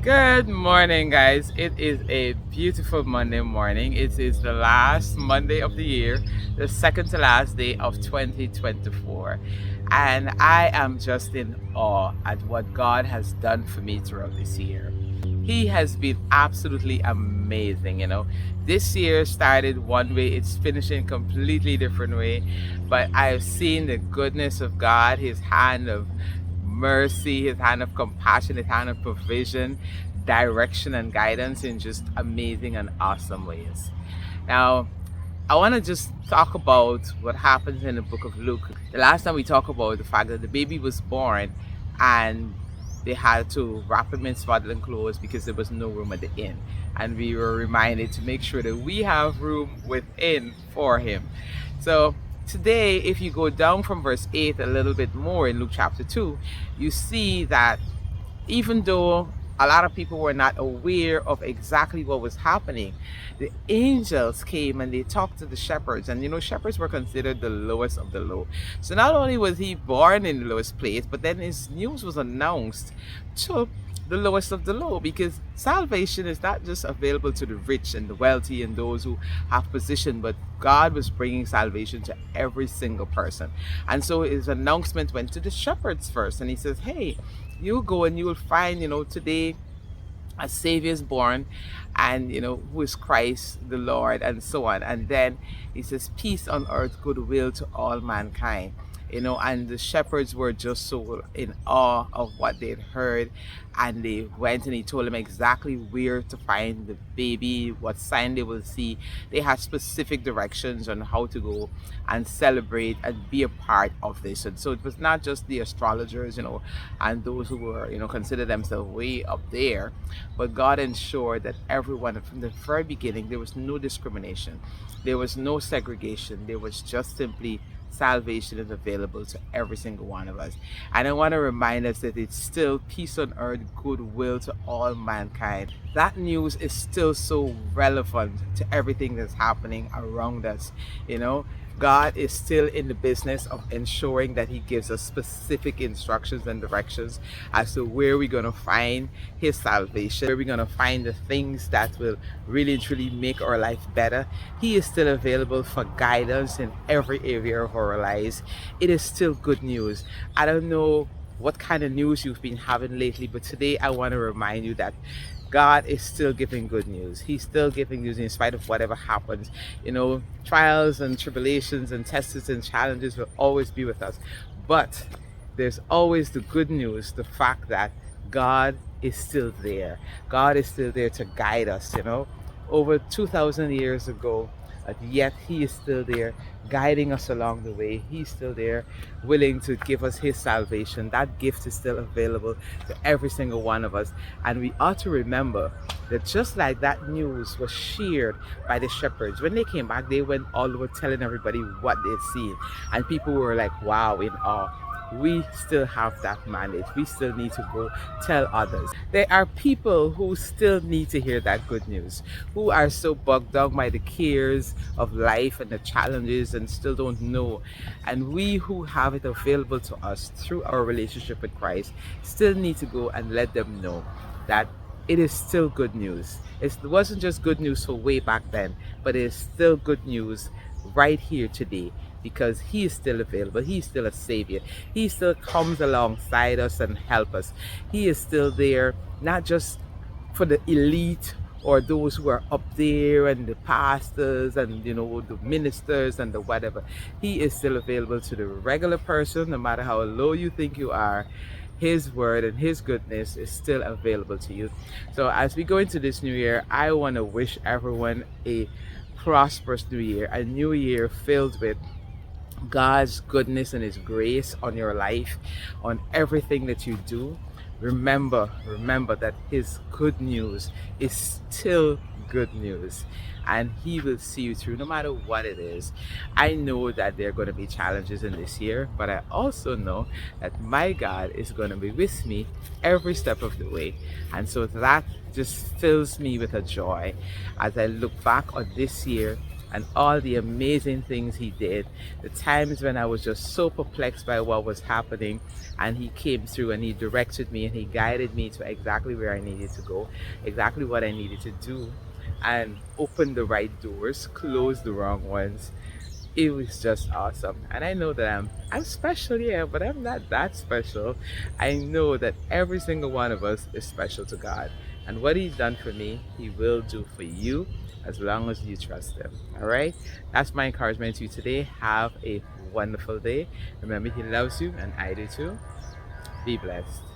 Good morning, guys. It is a beautiful Monday morning. It is the last Monday of the year, the second to last day of 2024. And I am just in awe at what God has done for me throughout this year. He has been absolutely amazing, This year started one way, it's finishing completely different way, but I've seen the goodness of God, his hand of mercy, his hand of compassion, his hand of provision, direction, and guidance in just amazing and awesome ways. Now, I want to just talk about what happens in the book of Luke. The last time we talked about the fact that the baby was born and they had to wrap him in swaddling clothes because there was no room at the inn. And we were reminded to make sure that we have room within for him. So today, if you go down from verse 8 a little bit more in Luke chapter 2, you see that even though a lot of people were not aware of exactly what was happening, the angels came and they talked to the shepherds. And shepherds were considered the lowest of the low. So not only was he born in the lowest place, but then his news was announced to the lowest of the low, because salvation is not just available to the rich and the wealthy and those who have position, but God was bringing salvation to every single person. And so his announcement went to the shepherds first, and he says, hey, you go and you will find, today a savior is born, and who is Christ the Lord, and so on. And then he says, peace on earth, goodwill to all mankind. And the shepherds were just so in awe of what they'd heard, and they went and he told them exactly where to find the baby, what sign they will see. They had specific directions on how to go and celebrate and be a part of this. And so it was not just the astrologers, and those who were, consider themselves way up there, but God ensured that everyone from the very beginning, there was no discrimination, there was no segregation, there was just simply salvation is available to every single one of us. And I want to remind us that it's still peace on earth, goodwill to all mankind. That news is still so relevant to everything that's happening around us. God is still in the business of ensuring that he gives us specific instructions and directions as to where we're going to find his salvation, where we're going to find the things that will really and truly make our life better. He is still available for guidance in every area of our lives. It is still good news. I don't know what kind of news you've been having lately, but today I want to remind you that God is still giving good news. He's still giving news in spite of whatever happens. Trials and tribulations and tests and challenges will always be with us. But there's always the good news, the fact that God is still there. God is still there to guide us, over 2,000 years ago, and yet he is still there guiding us along the way. He's still there willing to give us his salvation. That gift is still available to every single one of us. And we ought to remember that just like that news was shared by the shepherds, when they came back, they went all over telling everybody what they'd seen. And people were like, wow, in awe. We still have that mandate. We still need to go tell others. There are people who still need to hear that good news, who are so bogged down by the cares of life and the challenges and still don't know. And we who have it available to us through our relationship with Christ still need to go and let them know that it is still good news. It wasn't just good news for way back then, but it is still good news right here today, because he is still available. He's still a savior. He still comes alongside us and help us. He is still there, not just for the elite or those who are up there and the pastors and the ministers and the whatever. He is still available to the regular person, no matter how low you think you are. His word and his goodness is still available to you. So as we go into this new year, I want to wish everyone a prosperous new year, a new year filled with God's goodness and his grace on your life, on everything that you do. Remember that his good news is still good news, and he will see you through no matter what it is. I know that there are going to be challenges in this year, but I also know that my God is going to be with me every step of the way. And so that just fills me with a joy as I look back on this year and all the amazing things He did. The times when I was just so perplexed by what was happening, and He came through and He directed me and He guided me to exactly where I needed to go, exactly what I needed to do, and opened the right doors, closed the wrong ones. It was just awesome. And I know that I'm special, yeah, but I'm not that special. I know that every single one of us is special to God. And what He's done for me, He will do for you as long as you trust Him. All right? That's my encouragement to you today. Have a wonderful day. Remember, He loves you, and I do too. Be blessed.